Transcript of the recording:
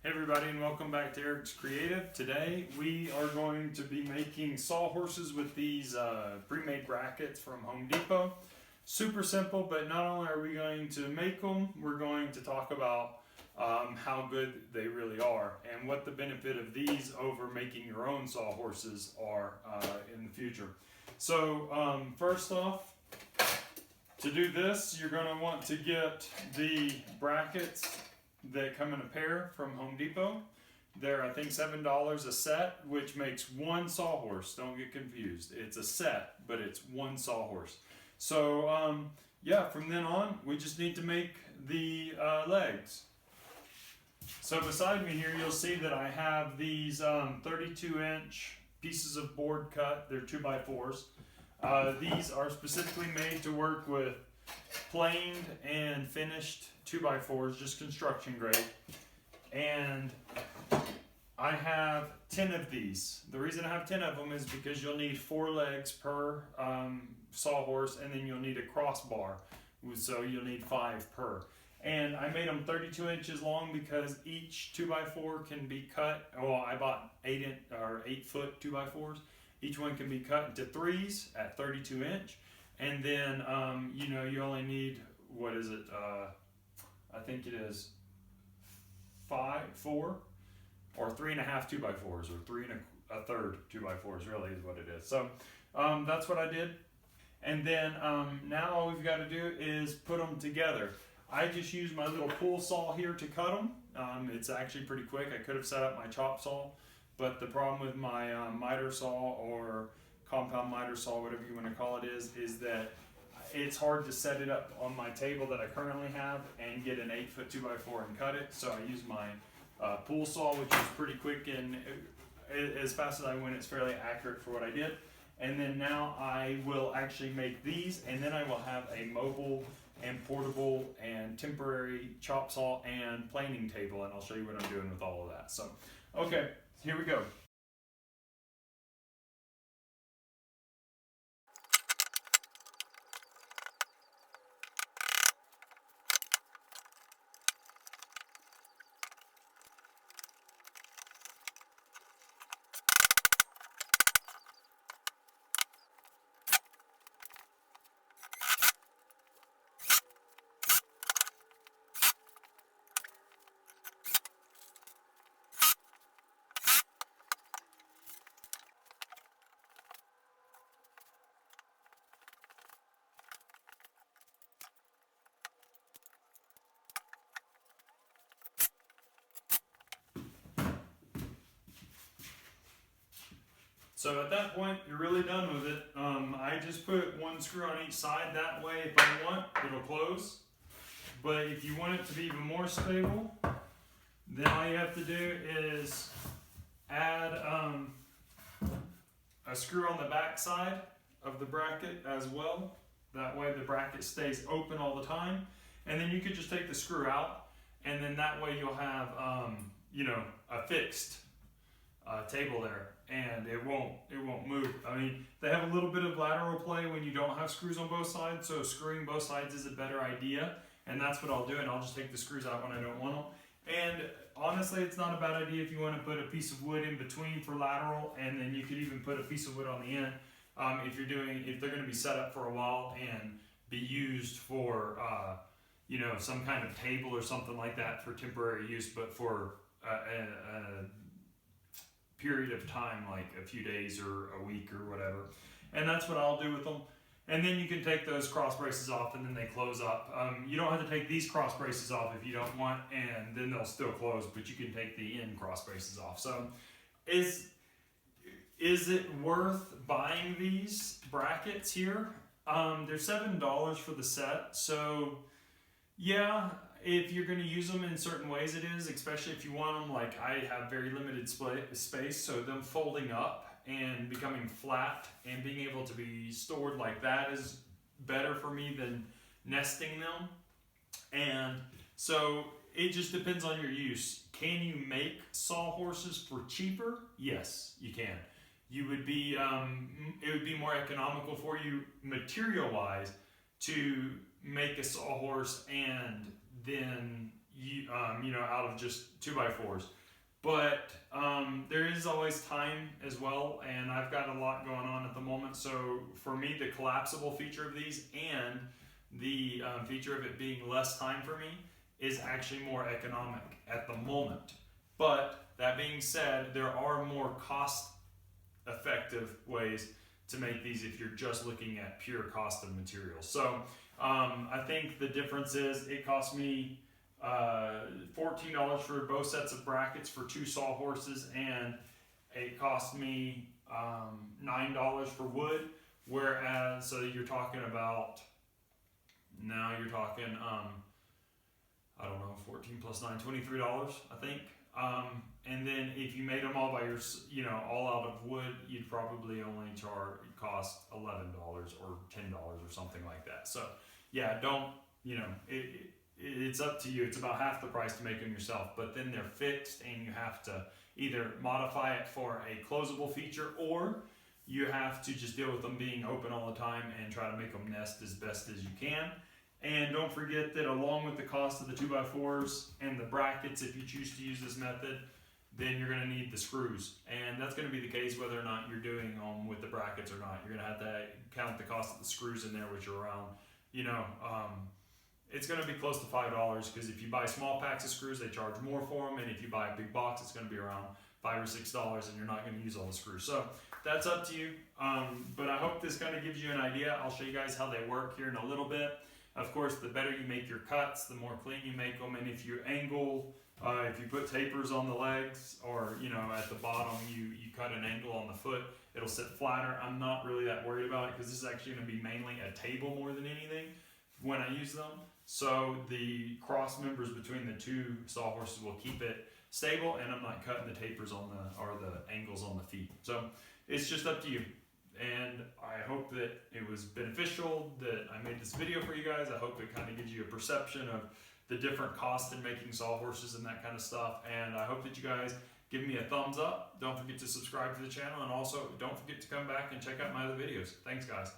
Hey everybody, and welcome back to Eric's Creative. Today we are going to be making sawhorses with these pre-made brackets from Home Depot. Super simple, but not only are we going to make them, we're going to talk about how good they really are and what the benefit of these over making your own sawhorses are in the future. So first off, to do this, you're going to want to get the brackets that come in a pair from Home Depot. They're, I think, $7 a set, which makes one sawhorse. Don't get confused. It's a set, but it's one sawhorse. So, yeah, from then on, we just need to make the legs. So beside me here, you'll see that I have these 32-inch pieces of board cut. They're 2x4s. These are specifically made to work with planed and finished 2x4s, just construction grade. And I have 10 of these. The reason I have 10 of them is because you'll need 4 legs per sawhorse, and then you'll need a crossbar, so you'll need 5 per. And I made them 32 inches long because each 2x4 can be cut. Well, I bought 8-foot 2x4s. Each one can be cut into 3s at 32 inch. And then, you only need, what is it? I think it is 4 or 3.5 2x4s, or 3 1/3 2x4s, really is what it is. So that's what I did. And then now all we've got to do is put them together. I just used my little pool saw here to cut them. It's actually pretty quick. I could have set up my chop saw, but the problem with my miter saw or compound miter saw, whatever you want to call it, is that it's hard to set it up on my table that I currently have and get an 8-foot 2x4 and cut it. So I use my pool saw, which is pretty quick, and as fast as I went, it's fairly accurate for what I did. And then now I will actually make these, and then I will have a mobile and portable and temporary chop saw and planing table, and I'll show you what I'm doing with all of that. So, okay, here we go. So at that point, you're really done with it. I just put one screw on each side. That way, if I want, it'll close. But if you want it to be even more stable, then all you have to do is add a screw on the back side of the bracket as well. That way the bracket stays open all the time. And then you could just take the screw out, and then that way you'll have a fixed table there, and it won't move. I mean, they have a little bit of lateral play when you don't have screws on both sides, so screwing both sides is a better idea, and that's what I'll do, and I'll just take the screws out when I don't want them. And honestly, it's not a bad idea if you want to put a piece of wood in between for lateral, and then you could even put a piece of wood on the end if they're going to be set up for a while and be used for some kind of table or something like that for temporary use, but for a period of time, like a few days or a week or whatever. And that's what I'll do with them. And then you can take those cross braces off, and then they close up. You don't have to take these cross braces off if you don't want, and then they'll still close, but you can take the end cross braces off. So is it worth buying these brackets here? They're $7 for the set. So yeah, if you're going to use them in certain ways, it is, especially if you want them, like I have very limited space, so them folding up and becoming flat and being able to be stored like that is better for me than nesting them. And so it just depends on your use. Can you make sawhorses for cheaper? Yes, you can. It would be more economical for you material-wise to make a sawhorse and then out of just 2x4s. But there is always time as well, and I've got a lot going on at the moment. So for me, the collapsible feature of these and the feature of it being less time for me is actually more economic at the moment. But that being said, there are more cost effective ways to make these if you're just looking at pure cost of materials. So I think the difference is it cost me $14 for both sets of brackets for 2 sawhorses, and it cost me $9 for wood. Whereas, so you're talking about, now you're talking, I don't know, 14 plus 9, $23, I think. And then if you made them all by your, all out of wood, you'd probably only cost $11 or $10 or something like that. So yeah, don't, it's up to you. It's about half the price to make them yourself, but then they're fixed and you have to either modify it for a closable feature, or you have to just deal with them being open all the time and try to make them nest as best as you can. And don't forget that along with the cost of the 2x4s and the brackets, if you choose to use this method, then you're going to need the screws. And that's going to be the case whether or not you're doing them with the brackets or not. You're going to have to count the cost of the screws in there, which are around, it's going to be close to $5, because if you buy small packs of screws, they charge more for them. And if you buy a big box, it's going to be around $5 or $6, and you're not going to use all the screws. So that's up to you. But I hope this kind of gives you an idea. I'll show you guys how they work here in a little bit. Of course, the better you make your cuts, the more clean you make them. And if you angle, if you put tapers on the legs, or at the bottom you cut an angle on the foot, it'll sit flatter. I'm not really that worried about it, because this is actually going to be mainly a table more than anything when I use them. So the cross members between the 2 sawhorses will keep it stable, and I'm not cutting the tapers on the angles on the feet. So it's just up to you. And I hope that it was beneficial that I made this video for you guys. I hope it kind of gives you a perception of the different costs in making sawhorses and that kind of stuff. And I hope that you guys give me a thumbs up. Don't forget to subscribe to the channel, and also don't forget to come back and check out my other videos. Thanks, guys.